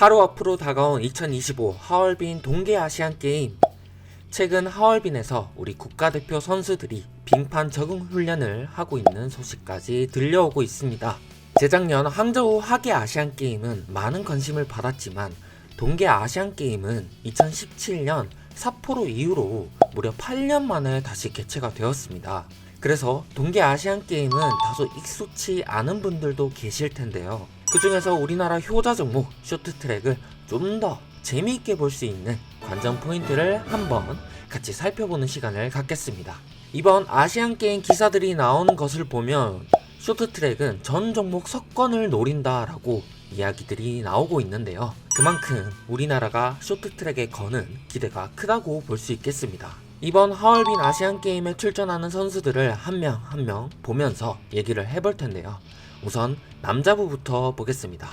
하루 앞으로 다가온 2025 하얼빈 동계아시안게임. 최근 하얼빈에서 우리 국가대표 선수들이 빙판 적응 훈련을 하고 있는 소식까지 들려오고 있습니다. 재작년 항저우 하계아시안게임은 많은 관심을 받았지만 동계아시안게임은 2017년 삿포로 이후로 무려 8년 만에 다시 개최가 되었습니다. 그래서 동계아시안게임은 다소 익숙치 않은 분들도 계실 텐데요. 그 중에서 우리나라 효자 종목 쇼트트랙을 좀 더 재미있게 볼 수 있는 관전 포인트를 한번 같이 살펴보는 시간을 갖겠습니다. 이번 아시안게임 기사들이 나오는 것을 보면 쇼트트랙은 전 종목 석권을 노린다라고 이야기들이 나오고 있는데요. 그만큼 우리나라가 쇼트트랙에 거는 기대가 크다고 볼 수 있겠습니다. 이번 하얼빈 아시안게임에 출전하는 선수들을 한 명 한 명 보면서 얘기를 해볼 텐데요. 우선 남자부부터 보겠습니다.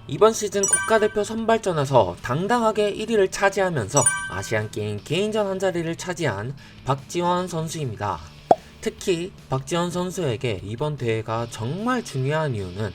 이번 시즌 국가대표 선발전에서 당당하게 1위를 차지하면서 아시안게임 개인전 한 자리를 차지한 박지원 선수입니다. 특히 박지원 선수에게 이번 대회가 정말 중요한 이유는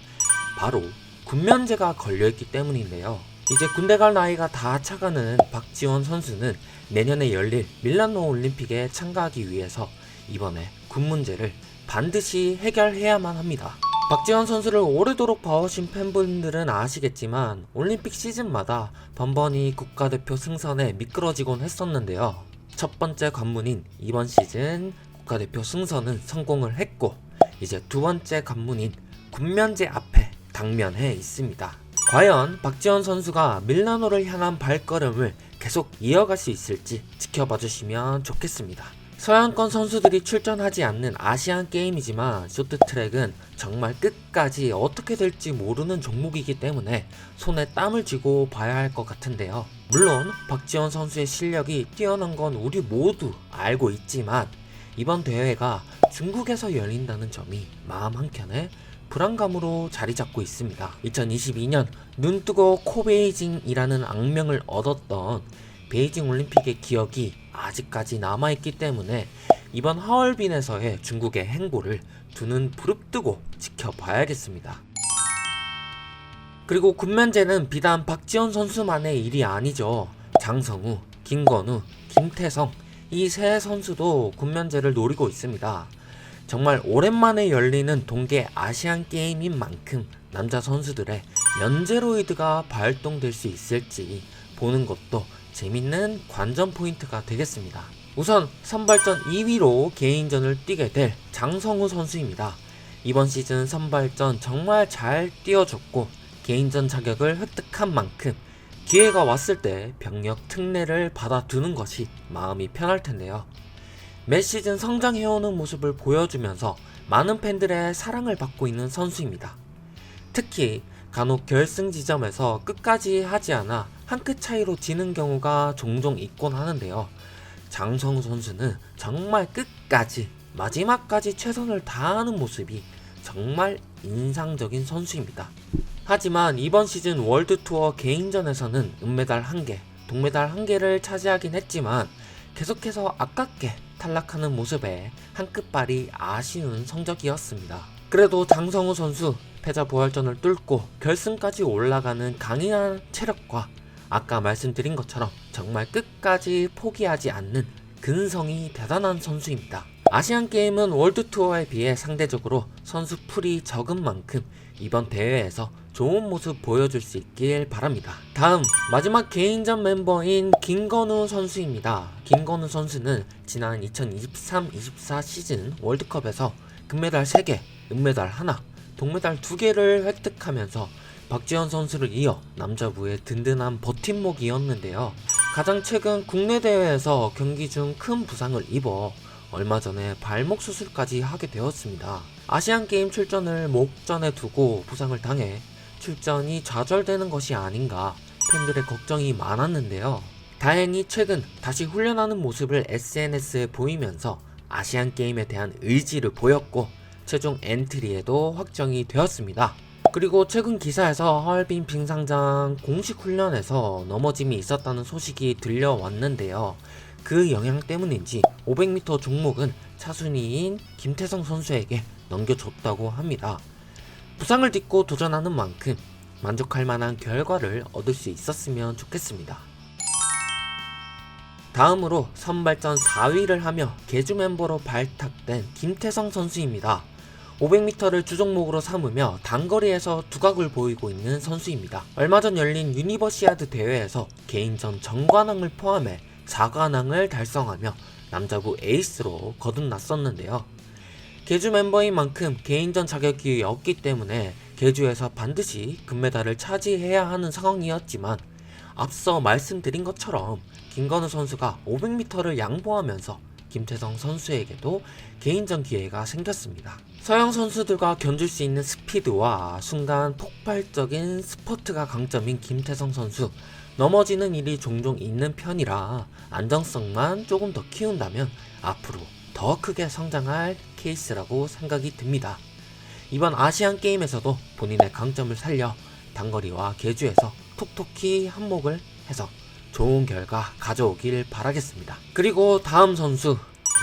바로 군면제가 걸려있기 때문인데요. 이제 군대 갈 나이가 다 차가는 박지원 선수는 내년에 열릴 밀라노 올림픽에 참가하기 위해서 이번에 군 문제를 반드시 해결해야만 합니다. 박지원 선수를 오래도록 봐오신 팬분들은 아시겠지만 올림픽 시즌마다 번번이 국가대표 승선에 미끄러지곤 했었는데요. 첫 번째 관문인 이번 시즌 국가대표 승선은 성공을 했고 이제 두 번째 관문인 군면제 앞에 당면해 있습니다. 과연 박지원 선수가 밀라노를 향한 발걸음을 계속 이어갈 수 있을지 지켜봐 주시면 좋겠습니다. 서양권 선수들이 출전하지 않는 아시안 게임이지만 쇼트트랙은 정말 끝까지 어떻게 될지 모르는 종목이기 때문에 손에 땀을 쥐고 봐야 할 것 같은데요. 물론 박지원 선수의 실력이 뛰어난 건 우리 모두 알고 있지만 이번 대회가 중국에서 열린다는 점이 마음 한켠에 불안감으로 자리 잡고 있습니다. 2022년 눈뜨고 코베이징이라는 악명을 얻었던 베이징 올림픽의 기억이 아직까지 남아있기 때문에 이번 하얼빈에서의 중국의 행보를 두 눈 부릅뜨고 지켜봐야겠습니다. 그리고 군면제는 비단 박지원 선수만의 일이 아니죠. 장성우, 김건우, 김태성 이 세 선수도 군면제를 노리고 있습니다. 정말 오랜만에 열리는 동계 아시안 게임인 만큼 남자 선수들의 면제로이드가 발동될 수 있을지 보는 것도 재밌는 관전 포인트가 되겠습니다. 우선 선발전 2위로 개인전을 뛰게 될 장성우 선수입니다. 이번 시즌 선발전 정말 잘 뛰어줬고 개인전 자격을 획득한 만큼 기회가 왔을 때 병력 특례를 받아두는 것이 마음이 편할 텐데요. 매 시즌 성장해오는 모습을 보여주면서 많은 팬들의 사랑을 받고 있는 선수입니다. 특히 간혹 결승 지점에서 끝까지 하지 않아 한 끗 차이로 지는 경우가 종종 있곤 하는데요. 장성우 선수는 정말 끝까지 마지막까지 최선을 다하는 모습이 정말 인상적인 선수입니다. 하지만 이번 시즌 월드투어 개인전에서는 은메달 1개, 동메달 1개를 차지하긴 했지만 계속해서 아깝게 탈락하는 모습에 한 끗발이 아쉬운 성적이었습니다. 그래도 장성우 선수 패자부활전을 뚫고 결승까지 올라가는 강인한 체력과 아까 말씀드린 것처럼 정말 끝까지 포기하지 않는 근성이 대단한 선수입니다. 아시안게임은 월드투어에 비해 상대적으로 선수 풀이 적은 만큼 이번 대회에서 좋은 모습 보여줄 수 있길 바랍니다. 다음 마지막 개인전 멤버인 김건우 선수입니다. 김건우 선수는 지난 2023-24 시즌 월드컵에서 금메달 3개, 은메달 1, 동메달 2개를 획득하면서 박지원 선수를 이어 남자부의 든든한 버팀목이었는데요. 가장 최근 국내 대회에서 경기 중 큰 부상을 입어 얼마 전에 발목 수술까지 하게 되었습니다. 아시안게임 출전을 목전에 두고 부상을 당해 출전이 좌절되는 것이 아닌가 팬들의 걱정이 많았는데요. 다행히 최근 다시 훈련하는 모습을 SNS에 보이면서 아시안게임에 대한 의지를 보였고 최종 엔트리에도 확정이 되었습니다. 그리고 최근 기사에서 하얼빈 빙상장 공식 훈련에서 넘어짐이 있었다는 소식이 들려왔는데요. 그 영향 때문인지 500m 종목은 차순위인 김태성 선수에게 넘겨줬다고 합니다. 부상을 딛고 도전하는 만큼 만족할 만한 결과를 얻을 수 있었으면 좋겠습니다. 다음으로 선발전 4위를 하며 개주 멤버로 발탁된 김태성 선수입니다. 500m를 주종목으로 삼으며 단거리에서 두각을 보이고 있는 선수입니다. 얼마 전 열린 유니버시아드 대회에서 개인전 정관왕을 포함해 4관왕을 달성하며 남자부 에이스로 거듭났었는데요. 개주 멤버인 만큼 개인전 자격이 없기 때문에 개주에서 반드시 금메달을 차지해야 하는 상황이었지만 앞서 말씀드린 것처럼 김건우 선수가 500m를 양보하면서 김태성 선수에게도 개인전 기회가 생겼습니다. 서양 선수들과 견줄 수 있는 스피드와 순간 폭발적인 스퍼트가 강점인 김태성 선수, 넘어지는 일이 종종 있는 편이라 안정성만 조금 더 키운다면 앞으로 더 크게 성장할 케이스라고 생각이 듭니다. 이번 아시안 게임에서도 본인의 강점을 살려 단거리와 계주에서 톡톡히 한몫을 해서 좋은 결과 가져오길 바라겠습니다. 그리고 다음 선수,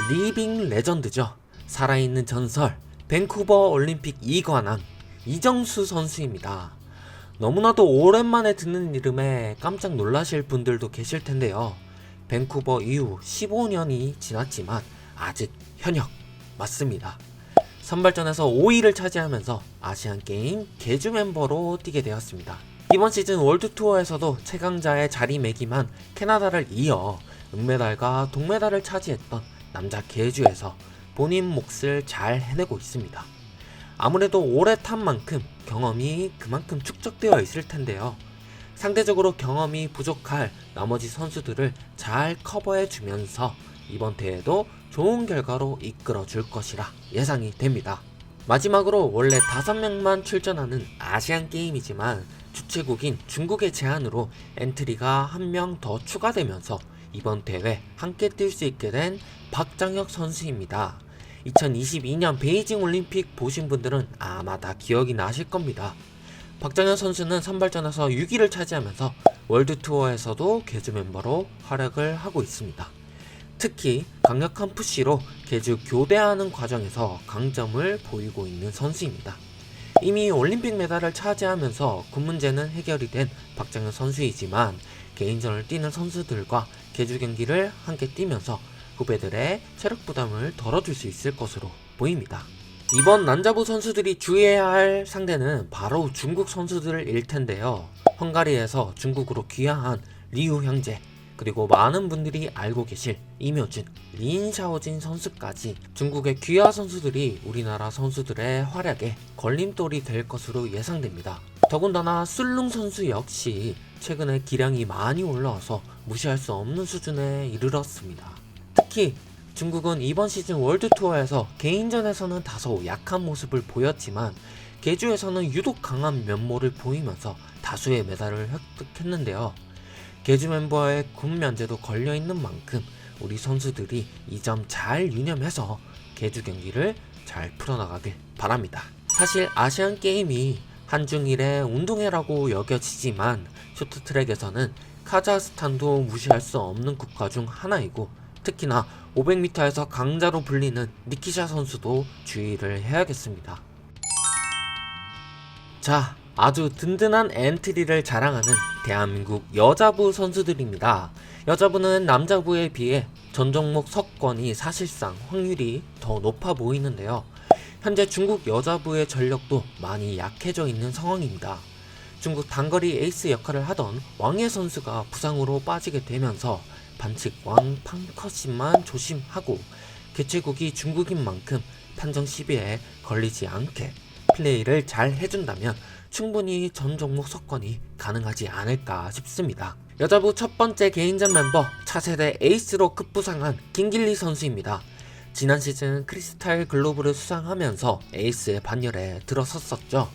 리빙 레전드죠. 살아있는 전설, 밴쿠버 올림픽 2관왕 이정수 선수입니다. 너무나도 오랜만에 듣는 이름에 깜짝 놀라실 분들도 계실 텐데요. 밴쿠버 이후 15년이 지났지만 아직 현역 맞습니다. 선발전에서 5위를 차지하면서 아시안게임 개주 멤버로 뛰게 되었습니다. 이번 시즌 월드투어에서도 최강자의 자리매김한 캐나다를 이어 은메달과 동메달을 차지했던 남자 계주에서 본인 몫을 잘 해내고 있습니다. 아무래도 오래 탄 만큼 경험이 그만큼 축적되어 있을 텐데요. 상대적으로 경험이 부족할 나머지 선수들을 잘 커버해 주면서 이번 대회도 좋은 결과로 이끌어 줄 것이라 예상이 됩니다. 마지막으로 원래 5명만 출전하는 아시안 게임이지만 주최국인 중국의 제안으로 엔트리가 1명 더 추가되면서 이번 대회 함께 뛸 수 있게 된 박장혁 선수입니다. 2022년 베이징 올림픽 보신 분들은 아마 다 기억이 나실 겁니다. 박장혁 선수는 선발전에서 6위를 차지하면서 월드투어에서도 개주 멤버로 활약을 하고 있습니다. 특히 강력한 푸시로 개주 교대하는 과정에서 강점을 보이고 있는 선수입니다. 이미 올림픽 메달을 차지하면서 그 문제는 해결이 된 박장혁 선수이지만 개인전을 뛰는 선수들과 개주 경기를 함께 뛰면서 후배들의 체력 부담을 덜어줄 수 있을 것으로 보입니다. 이번 남자부 선수들이 주의해야 할 상대는 바로 중국 선수들일 텐데요. 헝가리에서 중국으로 귀화한 리우 형제, 그리고 많은 분들이 알고 계실 임효준, 린샤오진 선수까지 중국의 귀화 선수들이 우리나라 선수들의 활약에 걸림돌이 될 것으로 예상됩니다. 더군다나 술룽 선수 역시 최근에 기량이 많이 올라와서 무시할 수 없는 수준에 이르렀습니다. 특히 중국은 이번 시즌 월드투어에서 개인전에서는 다소 약한 모습을 보였지만 계주에서는 유독 강한 면모를 보이면서 다수의 메달을 획득했는데요. 개주 멤버의 군 면제도 걸려있는 만큼 우리 선수들이 이 점 잘 유념해서 개주 경기를 잘 풀어나가길 바랍니다. 사실 아시안 게임이 한중일의 운동회라고 여겨지지만 쇼트트랙에서는 카자흐스탄도 무시할 수 없는 국가 중 하나이고 특히나 500m에서 강자로 불리는 니키샤 선수도 주의를 해야겠습니다. 자, 아주 든든한 엔트리를 자랑하는 대한민국 여자부 선수들입니다. 여자부는 남자부에 비해 전 종목 석권이 사실상 확률이 더 높아 보이는데요. 현재 중국 여자부의 전력도 많이 약해져 있는 상황입니다. 중국 단거리 에이스 역할을 하던 왕예 선수가 부상으로 빠지게 되면서 반칙 왕 팡커신만 조심하고 개최국이 중국인 만큼 판정 시비에 걸리지 않게 플레이를 잘 해준다면 충분히 전 종목 석권이 가능하지 않을까 싶습니다. 여자부 첫 번째 개인전 멤버 차세대 에이스로 급부상한 김길리 선수입니다. 지난 시즌 크리스탈 글로브를 수상하면서 에이스의 반열에 들어섰었죠.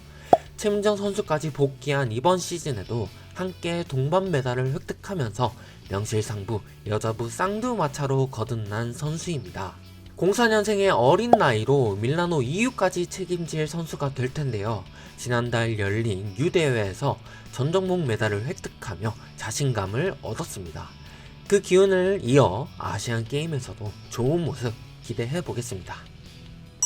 최민정 선수까지 복귀한 이번 시즌에도 함께 동반 메달을 획득하면서 명실상부 여자부 쌍두마차로 거듭난 선수입니다. 04년생의 어린 나이로 밀라노 EU까지 책임질 선수가 될 텐데요. 지난달 열린 U대회에서 전 종목 메달을 획득하며 자신감을 얻었습니다. 그 기운을 이어 아시안 게임에서도 좋은 모습 기대해 보겠습니다.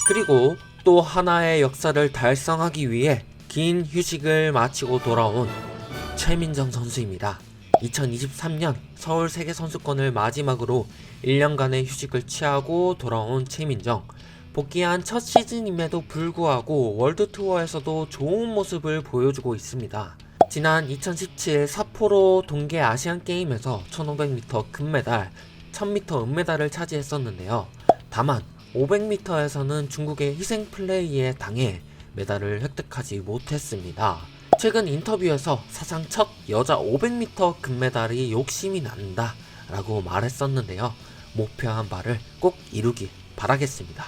그리고 또 하나의 역사를 달성하기 위해 긴 휴식을 마치고 돌아온 최민정 선수입니다. 2023년 서울 세계선수권을 마지막으로 1년간의 휴식을 취하고 돌아온 최민정. 복귀한 첫 시즌임에도 불구하고 월드투어에서도 좋은 모습을 보여주고 있습니다. 지난 2017 삿포로 동계 아시안게임에서 1500m 금메달, 1000m 은메달을 차지했었는데요. 다만 500m에서는 중국의 희생 플레이에 당해 메달을 획득하지 못했습니다. 최근 인터뷰에서 사상 첫 여자 500m 금메달이 욕심이 난다 라고 말했었는데요. 목표한 바를 꼭 이루길 바라겠습니다.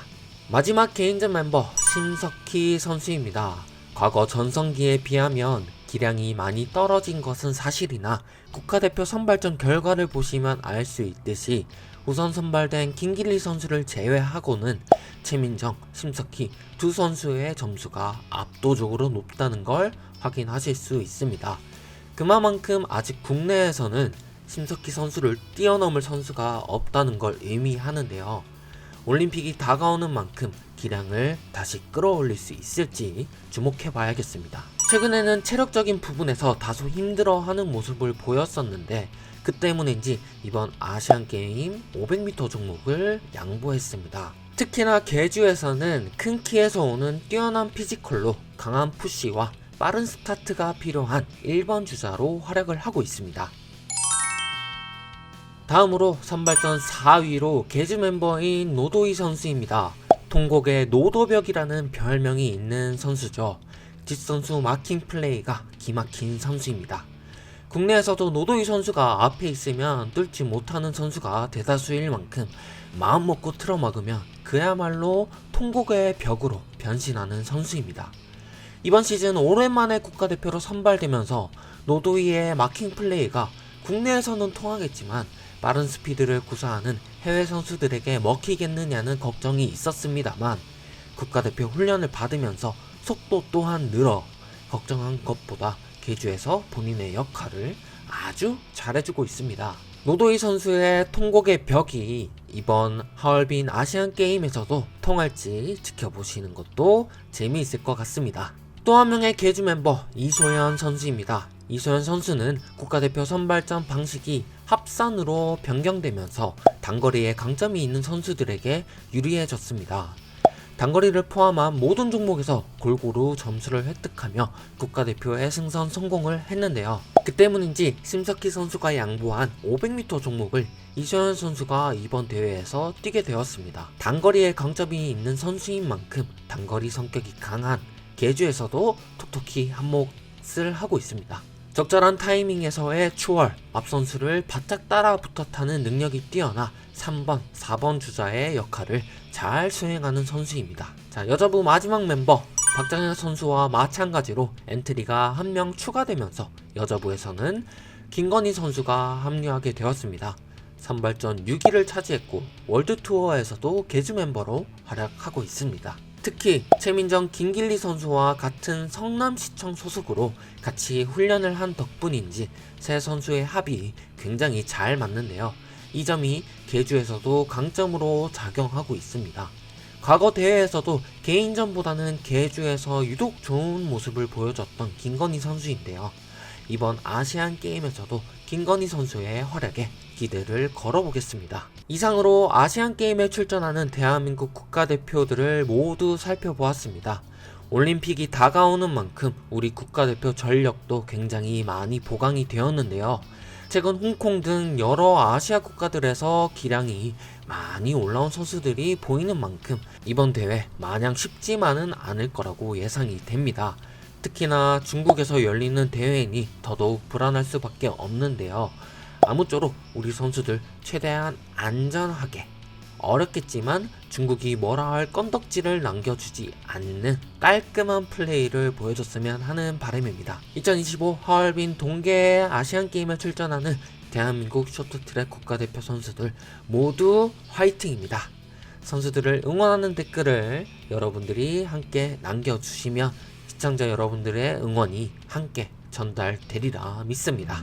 마지막 개인전 멤버 심석희 선수입니다. 과거 전성기에 비하면 기량이 많이 떨어진 것은 사실이나 국가대표 선발전 결과를 보시면 알 수 있듯이 우선 선발된 김길리 선수를 제외하고는 최민정, 심석희 두 선수의 점수가 압도적으로 높다는 걸 확인하실 수 있습니다. 그만큼 아직 국내에서는 심석희 선수를 뛰어넘을 선수가 없다는 걸 의미하는데요. 올림픽이 다가오는 만큼 기량을 다시 끌어올릴 수 있을지 주목해 봐야겠습니다. 최근에는 체력적인 부분에서 다소 힘들어하는 모습을 보였었는데 그 때문인지 이번 아시안게임 500m 종목을 양보했습니다. 특히나 계주에서는 큰 키에서 오는 뛰어난 피지컬로 강한 푸시와 빠른 스타트가 필요한 1번 주자로 활약을 하고 있습니다. 다음으로 선발전 4위로 계주 멤버인 노도희 선수입니다. 통곡의 노도벽이라는 별명이 있는 선수죠. 뒷선수 마킹 플레이가 기막힌 선수입니다. 국내에서도 노도희 선수가 앞에 있으면 뚫지 못하는 선수가 대다수일 만큼 마음먹고 틀어막으면 그야말로 통곡의 벽으로 변신하는 선수입니다. 이번 시즌 오랜만에 국가대표로 선발되면서 노도희의 마킹 플레이가 국내에서는 통하겠지만 빠른 스피드를 구사하는 해외 선수들에게 먹히겠느냐는 걱정이 있었습니다만 국가대표 훈련을 받으면서 속도 또한 늘어 걱정한 것보다 계주에서 본인의 역할을 아주 잘해주고 있습니다. 노도희 선수의 통곡의 벽이 이번 하얼빈 아시안게임에서도 통할지 지켜보시는 것도 재미있을 것 같습니다. 또 한 명의 계주 멤버 이소연 선수입니다. 이소연 선수는 국가대표 선발전 방식이 합산으로 변경되면서 단거리에 강점이 있는 선수들에게 유리해졌습니다. 단거리를 포함한 모든 종목에서 골고루 점수를 획득하며 국가대표에 승선 성공을 했는데요. 그 때문인지 심석희 선수가 양보한 500m 종목을 이소연 선수가 이번 대회에서 뛰게 되었습니다. 단거리에 강점이 있는 선수인 만큼 단거리 성격이 강한 계주에서도 톡톡히 한몫을 하고 있습니다. 적절한 타이밍에서의 추월, 앞선수를 바짝 따라 붙어 타는 능력이 뛰어나 3번, 4번 주자의 역할을 잘 수행하는 선수입니다. 자, 여자부 마지막 멤버 박정현 선수와 마찬가지로 엔트리가 한 명 추가되면서 여자부에서는 김건희 선수가 합류하게 되었습니다. 선발전 6위를 차지했고 월드투어에서도 계주 멤버로 활약하고 있습니다. 특히 최민정, 김길리 선수와 같은 성남시청 소속으로 같이 훈련을 한 덕분인지 세 선수의 합이 굉장히 잘 맞는데요. 이 점이 계주에서도 강점으로 작용하고 있습니다. 과거 대회에서도 개인전보다는 계주에서 유독 좋은 모습을 보여줬던 김건희 선수인데요. 이번 아시안게임에서도 김건희 선수의 활약에 기대를 걸어보겠습니다. 이상으로 아시안게임에 출전하는 대한민국 국가대표들을 모두 살펴보았습니다. 올림픽이 다가오는 만큼 우리 국가대표 전력도 굉장히 많이 보강이 되었는데요. 최근 홍콩 등 여러 아시아 국가들에서 기량이 많이 올라온 선수들이 보이는 만큼 이번 대회 마냥 쉽지만은 않을 거라고 예상이 됩니다. 특히나 중국에서 열리는 대회이니 더더욱 불안할 수밖에 없는데요. 아무쪼록 우리 선수들 최대한 안전하게, 어렵겠지만 중국이 뭐라 할 건덕지를 남겨주지 않는 깔끔한 플레이를 보여줬으면 하는 바람입니다. 2025 하얼빈 동계 아시안게임에 출전하는 대한민국 쇼트트랙 국가대표 선수들 모두 화이팅입니다. 선수들을 응원하는 댓글을 여러분들이 함께 남겨주시면 시청자 여러분들의 응원이 함께 전달되리라 믿습니다.